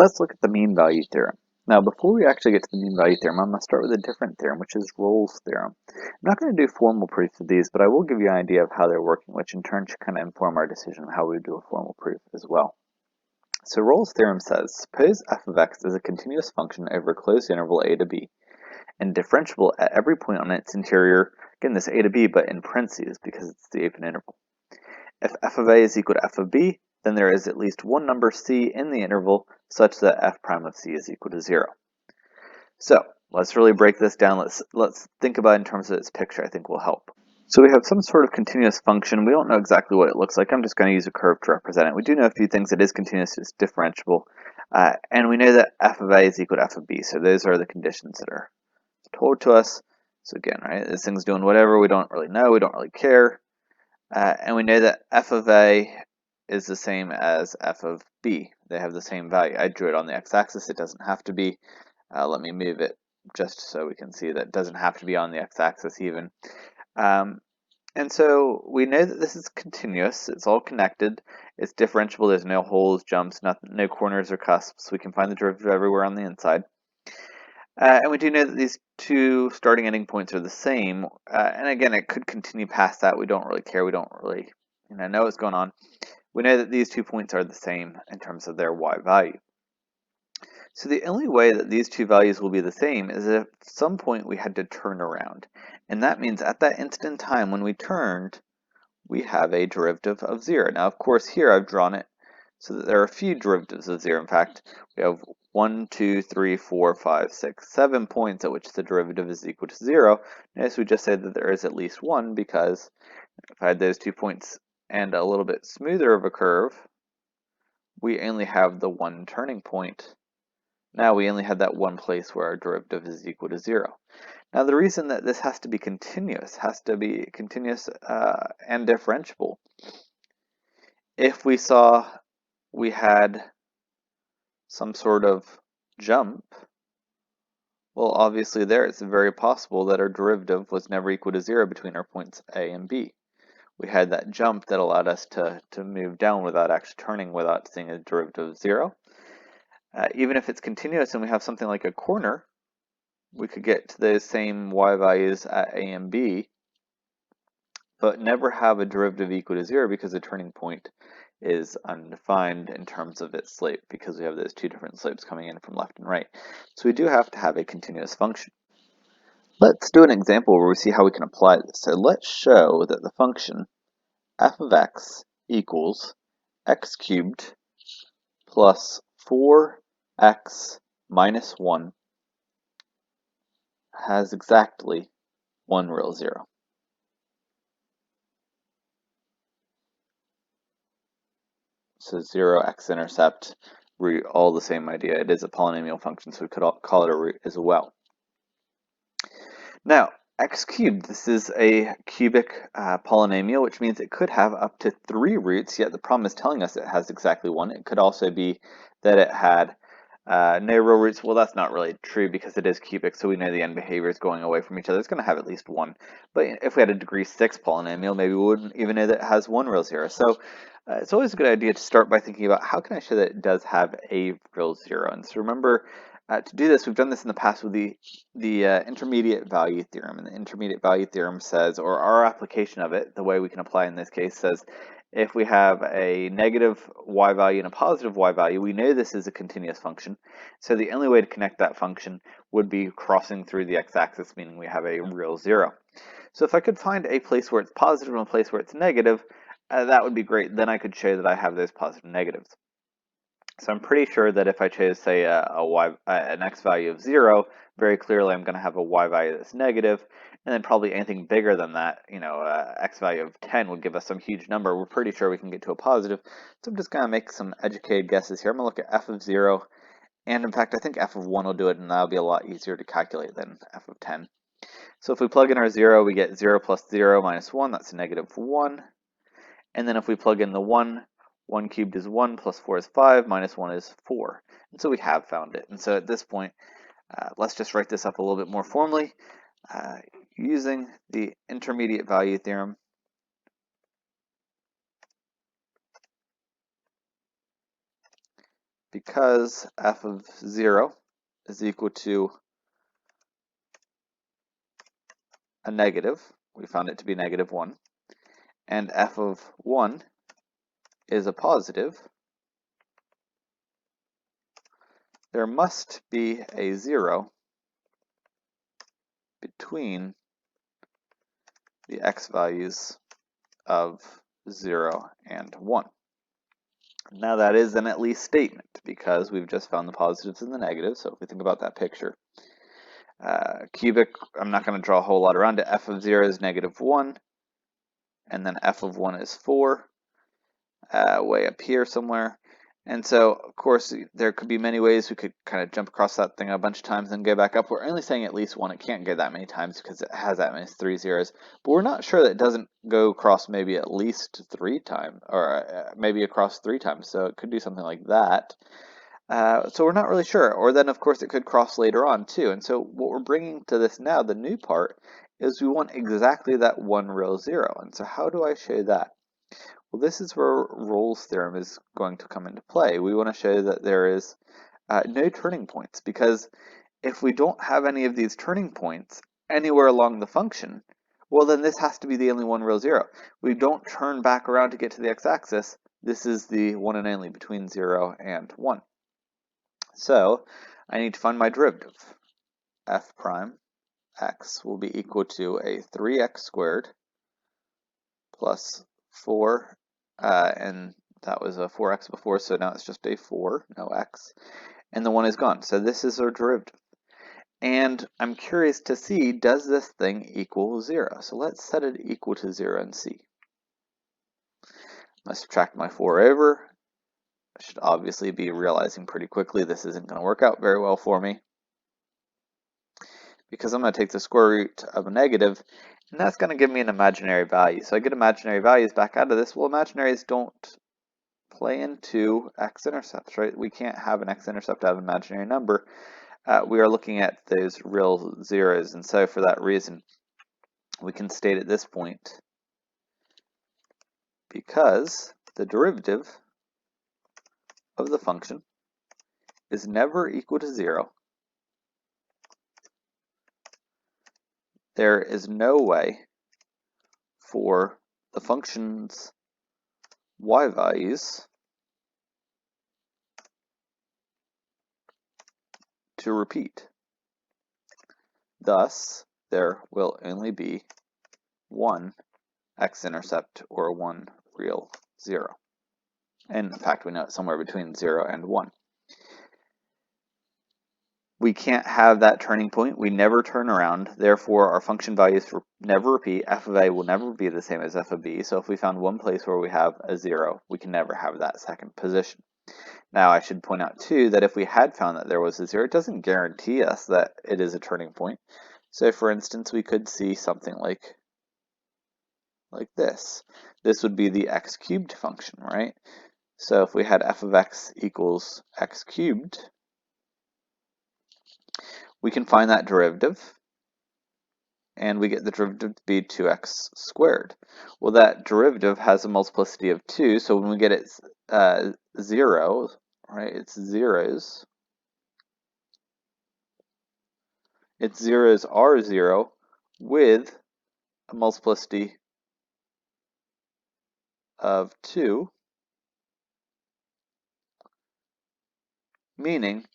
Let's look at the mean value theorem. Now, before we actually get to the mean value theorem, I'm going to start with a different theorem, which is Rolle's theorem. I'm not going to do formal proofs of these, but I will give you an idea of how they're working, which in turn should kind of inform our decision on how we do a formal proof as well. So Rolle's theorem says, suppose f of x is a continuous function over a closed interval a to b, and differentiable at every point on its interior, again this a to b, but in parentheses because it's the open interval. If f of a is equal to f of b, then there is at least one number c in the interval such that f prime of c is equal to 0. So let's really break this down. Let's think about it in terms of its picture. I think will help. So we have some sort of continuous function. We don't know exactly what it looks like. I'm just going to use a curve to represent it. We do know a few things. It is continuous, it's differentiable, and we know that f of a is equal to f of b. So those are the conditions that are told to us. So again, right, this thing's doing whatever. We don't really know. We don't really care. And we know that f of a is the same as f of b. They have the same value. I drew it on the x-axis. It doesn't have to be. Let me move it just so we can see that it doesn't have to be on the x-axis even. And so we know that this is continuous. It's all connected. It's differentiable. There's no holes, jumps, no corners or cusps. We can find the derivative everywhere on the inside. And we do know that these two starting ending points are the same. And again, it could continue past that. We don't really care. We don't really know what's going on. We know that these 2 points are the same in terms of their y value. So the only way that these two values will be the same is if at some point we had to turn around. And that means at that instant in time when we turned, we have a derivative of 0. Now, of course, here I've drawn it so that there are a few derivatives of 0. In fact, we have 1, 2, 3, 4, 5, 6, 7 points at which the derivative is equal to 0. Notice we just said that there is at least one because if I had those 2 points and a little bit smoother of a curve, we only have the one turning point. Now we only have that one place where our derivative is equal to 0. Now the reason that this has to be continuous, and differentiable. If we saw we had some sort of jump, well obviously there it's very possible that our derivative was never equal to 0 between our points A and B. We had that jump that allowed us to move down without actually turning, without seeing a derivative of 0. Even if it's continuous and we have something like a corner, we could get to those same y values at A and B, but never have a derivative equal to 0 because the turning point is undefined in terms of its slope because we have those two different slopes coming in from left and right. So we do have to have a continuous function. Let's do an example where we see how we can apply this. So let's show that the function f of x equals x cubed plus 4x minus 1 has exactly one real 0. So 0, x-intercept, root, all the same idea. It is a polynomial function, so we could call it a root as well. Now, x cubed, this is a cubic polynomial, which means it could have up to 3 roots, yet the problem is telling us it has exactly one. It could also be that it had no real roots. Well, that's not really true because it is cubic, so we know the end behavior is going away from each other. It's going to have at least one. But if we had a degree 6 polynomial, maybe we wouldn't even know that it has one real 0. So it's always a good idea to start by thinking about how can I show that it does have a real 0. And so remember, to do this, we've done this in the past with the intermediate value theorem. And the intermediate value theorem says, or our application of it, the way we can apply in this case says, if we have a negative y value and a positive y value, we know this is a continuous function. So the only way to connect that function would be crossing through the x-axis, meaning we have a real 0. So if I could find a place where it's positive and a place where it's negative, that would be great. Then I could show that I have those positive and negatives. So I'm pretty sure that if I chose, say, an x value of 0, very clearly I'm going to have a y value that's negative, and then probably anything bigger than that, x value of 10 would give us some huge number. We're pretty sure we can get to a positive. So I'm just going to make some educated guesses here. I'm going to look at f of 0, and in fact I think f of 1 will do it, and that'll be a lot easier to calculate than f of 10. So if we plug in our 0, we get 0 plus 0 minus 1, that's a negative 1. And then if we plug in the 1 cubed is 1, plus 4 is 5, minus 1 is 4. And so we have found it. And so at this point, let's just write this up a little bit more formally. Using the intermediate value theorem, because f of 0 is equal to a negative, we found it to be -1, and f of 1 is a positive, there must be a 0 between the x values of 0 and 1. Now that is an at least statement because we've just found the positives and the negatives. So if we think about that picture, cubic, I'm not going to draw a whole lot around it. F of 0 is -1, and then f of 1 is 4, way up here somewhere. And so, of course, there could be many ways we could kind of jump across that thing a bunch of times and go back up. We're only saying at least one. It can't go that many times because it has that many 3 zeros. But we're not sure that it doesn't go across maybe at least 3 times, or maybe across 3 times. So it could do something like that. So we're not really sure. Or then, of course, it could cross later on too. And so what we're bringing to this now, the new part, is we want exactly that one real 0. And so how do I show that? Well, this is where Rolle's theorem is going to come into play. We want to show that there is no turning points, because if we don't have any of these turning points anywhere along the function, well, then this has to be the only one real 0. We don't turn back around to get to the x-axis. This is the one and only between 0 and 1. So I need to find my derivative. F prime x will be equal to a 3x squared plus 4, and that was a 4x before, so now it's just a 4, no x, and the 1 is gone. So this is our derivative. And I'm curious to see, does this thing equal 0? So let's set it equal to 0 and see. I subtract my 4 over. I should obviously be realizing pretty quickly this isn't going to work out very well for me, because I'm going to take the square root of a negative, and that's going to give me an imaginary value. So I get imaginary values back out of this. Well, imaginaries don't play into x-intercepts, right? We can't have an x-intercept out of an imaginary number. We are looking at those real zeros, and so for that reason, we can state at this point, because the derivative of the function is never equal to 0, there is no way for the function's y values to repeat. Thus, there will only be one x-intercept, or one real 0. And in fact, we know it's somewhere between 0 and 1. We can't have that turning point. We never turn around. Therefore, our function values never repeat. F of a will never be the same as f of b. So if we found one place where we have a 0, we can never have that second position. Now, I should point out too that if we had found that there was a 0, it doesn't guarantee us that it is a turning point. So for instance, we could see something like this. This would be the x cubed function, right? So if we had f of x equals x cubed, we can find that derivative, and we get the derivative to be 2x squared. Well, that derivative has a multiplicity of 2, so when we get its 0, right, its zeros are 0 with a multiplicity of 2, meaning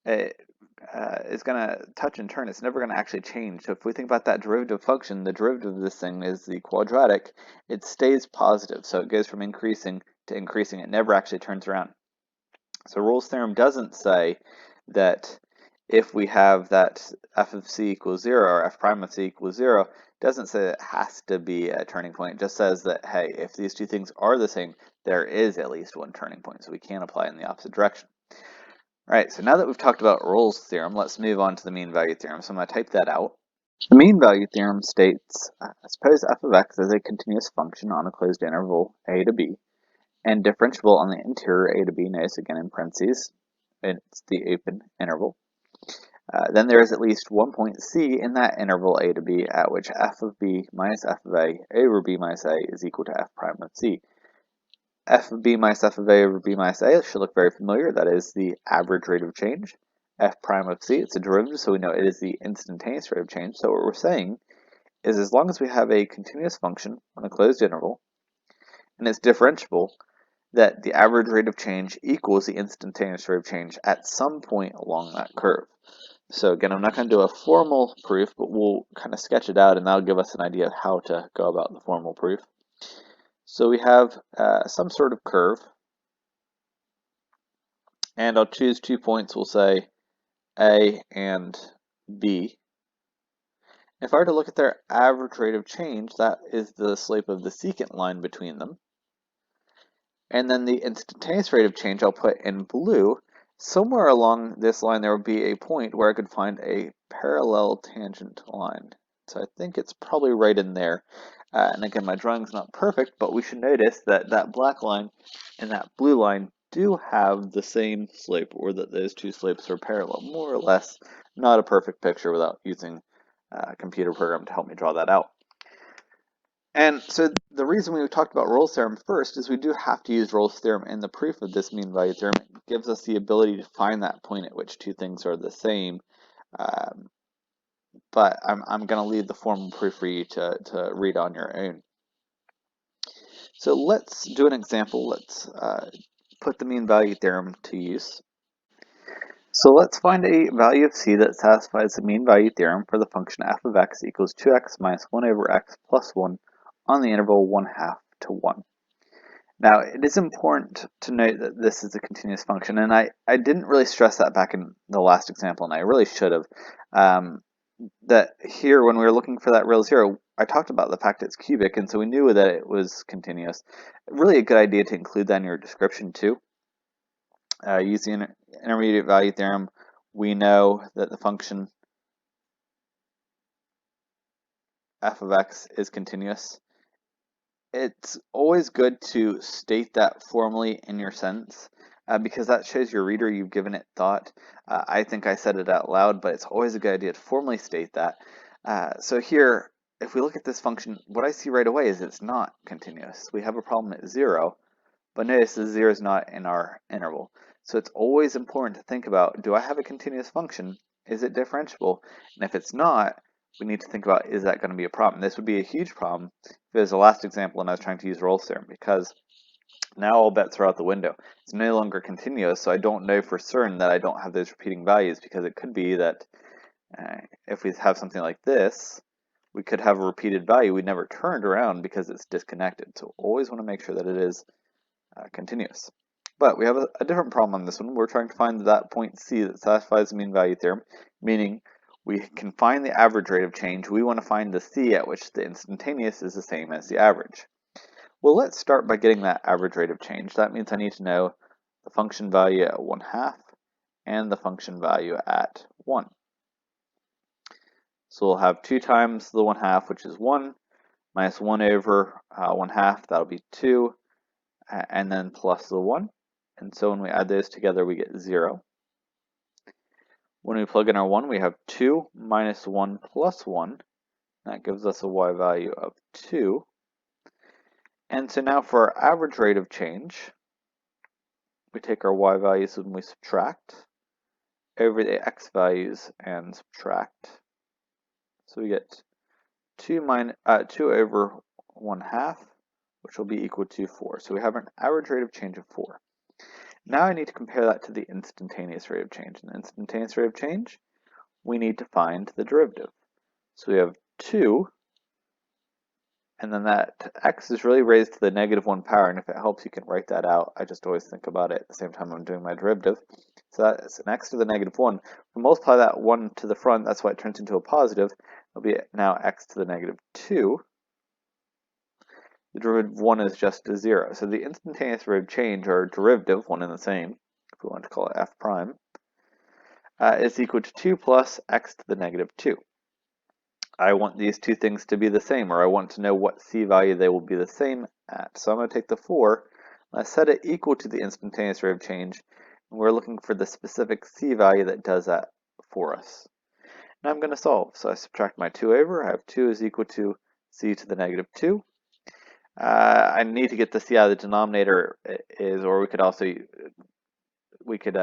it's going to touch and turn. It's never going to actually change. So if we think about that derivative function, the derivative of this thing is the quadratic. It stays positive, so it goes from increasing to increasing. It never actually turns around. So Rolle's theorem doesn't say that if we have that f of c equals 0 or f prime of c equals 0, it doesn't say that it has to be a turning point. It just says that, hey, if these two things are the same, there is at least one turning point, so we can apply in the opposite direction. All right, so now that we've talked about Rolle's theorem, let's move on to the mean value theorem. So I'm going to type that out. The mean value theorem states, suppose f of x is a continuous function on a closed interval a to b, and differentiable on the interior a to b, notice again in parentheses, it's the open interval. Then there is at least one point c in that interval a to b at which f of b minus f of a over b minus a is equal to f prime of c. f of b minus f of a over b minus a should look very familiar. That is the average rate of change. F prime of c, it's a derivative, so we know it is the instantaneous rate of change. So what we're saying is as long as we have a continuous function on a closed interval, and it's differentiable, that the average rate of change equals the instantaneous rate of change at some point along that curve. So again, I'm not going to do a formal proof, but we'll kind of sketch it out, and that'll give us an idea of how to go about the formal proof. So we have some sort of curve, and I'll choose 2 points, we'll say A and B. If I were to look at their average rate of change, that is the slope of the secant line between them. And then the instantaneous rate of change I'll put in blue. Somewhere along this line there would be a point where I could find a parallel tangent line. So I think it's probably right in there. And again, my drawing's not perfect, but we should notice that that black line and that blue line do have the same slope, or that those two slopes are parallel, more or less. Not a perfect picture without using a computer program to help me draw that out. And so the reason we talked about Rolle's theorem first is we do have to use Rolle's theorem in the proof of this mean value theorem. It gives us the ability to find that point at which two things are the same. But I'm going to leave the formal proof for you to read on your own. So let's do an example. Let's put the mean value theorem to use. So let's find a value of c that satisfies the mean value theorem for the function f of x equals 2x minus 1 over x plus 1 on the interval 1/2 to 1. Now, it is important to note that this is a continuous function, and I didn't really stress that back in the last example, and I really should have. That here, when we were looking for that real zero, I talked about the fact it's cubic, and so we knew that it was continuous. Really a good idea to include that in your description too. Using intermediate value theorem, we know that the function f of x is continuous. It's always good to state that formally in your sentence because that shows your reader you've given it thought. I think I said it out loud, but it's always a good idea to formally state that. So here, if we look at this function, what I see right away is it's not continuous. We have a problem at 0, but notice the 0 is not in our interval. So it's always important to think about, do I have a continuous function? Is it differentiable? And if it's not, we need to think about, is that going to be a problem? This would be a huge problem if it was the last example and I was trying to use Rolle's theorem, because now all bets are out the window. It's no longer continuous, so I don't know for certain that I don't have those repeating values, because it could be that if we have something like this, we could have a repeated value we never turned around because it's disconnected. So always want to make sure that it is continuous. But we have a different problem on this one. We're trying to find that point C that satisfies the mean value theorem, meaning we can find the average rate of change. We want to find the C at which the instantaneous is the same as the average. Well, let's start by getting that average rate of change. That means I need to know the function value at 1/2 and the function value at 1. So we'll have 2 times the 1/2, which is 1, minus 1 over 1/2, that'll be 2, and then plus the 1. And so when we add those together, we get 0. When we plug in our 1, we have 2 minus 1 plus 1. That gives us a y value of 2. And so now for our average rate of change, we take our y values and we subtract over the x values and subtract. So we get 2 over 1/2, which will be equal to 4. So we have an average rate of change of 4. Now I need to compare that to the instantaneous rate of change. In the instantaneous rate of change, we need to find the derivative. So we have 2, and then that x is really raised to the -1 power, and if it helps, you can write that out. I just always think about it at the same time I'm doing my derivative. So that's an x to the -1. If we multiply that 1 to the front, that's why it turns into a positive. It'll be now x to the -2. The derivative of 1 is just a 0. So the instantaneous rate of change, or derivative, one and the same, if we want to call it f prime, is equal to 2 plus x to the -2. I want these two things to be the same, or I want to know what c value they will be the same at. So I'm going to take the 4, and I set it equal to the instantaneous rate of change, and we're looking for the specific c value that does that for us. Now I'm going to solve. So I subtract my 2 over. I have 2 is equal to c to the -2. I need to get the c out of the denominator is, or we could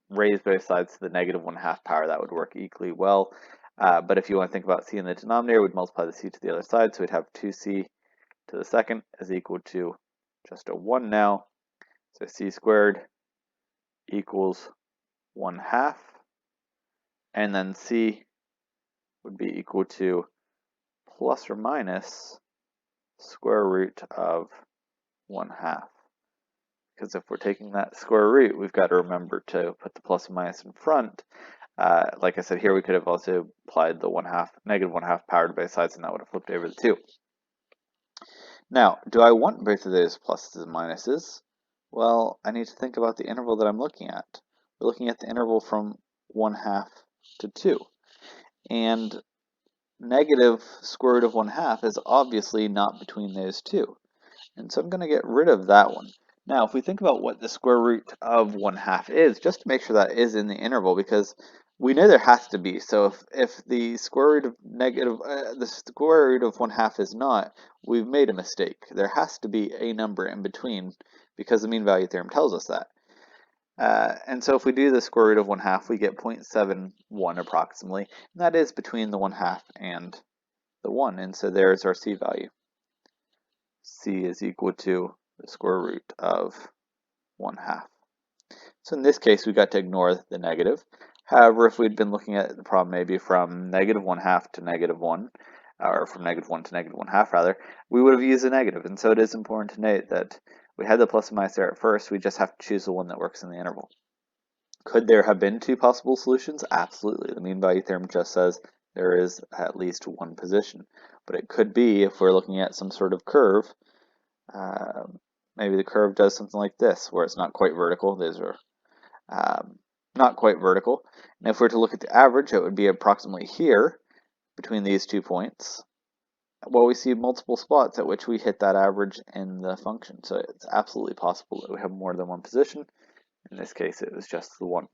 raise both sides to the -1/2 power. That would work equally well. But if you want to think about c in the denominator, we'd multiply the c to the other side, so we'd have 2c to the second is equal to just a 1 now. So c squared equals 1/2, and then c would be equal to plus or minus square root of 1/2. Because if we're taking that square root, we've got to remember to put the plus and minus in front. Like I said here, we could have also applied the -1/2 power to both sides, and that would have flipped over the 2. Now, do I want both of those pluses and minuses? Well, I need to think about the interval that I'm looking at. We're looking at the interval from 1/2 to 2. And negative square root of 1/2 is obviously not between those two. And so I'm going to get rid of that one. Now, if we think about what the square root of 1/2 is, just to make sure that is in the interval, because we know there has to be. So if the square root of the square root of 1/2 is not, we've made a mistake. There has to be a number in between, because the mean value theorem tells us that. And so if we do the square root of 1/2, we get 0.71 approximately, and that is between the 1/2 and the 1, and so there's our c value. C is equal to the square root of 1/2. So in this case, we got to ignore the negative. However, if we'd been looking at the problem maybe from -1/2 to -1, or from -1 to -1/2 rather, we would have used a negative. And so it is important to note that we had the plus and minus there at first, we just have to choose the one that works in the interval. Could there have been two possible solutions? Absolutely. The mean value theorem just says there is at least one position. But it could be, if we're looking at some sort of curve, maybe the curve does something like this, where it's not quite vertical. Those are not quite vertical. And if we're to look at the average, it would be approximately here, between these 2 points. Well, we see multiple spots at which we hit that average in the function. So it's absolutely possible that we have more than one position. In this case, it was just the one.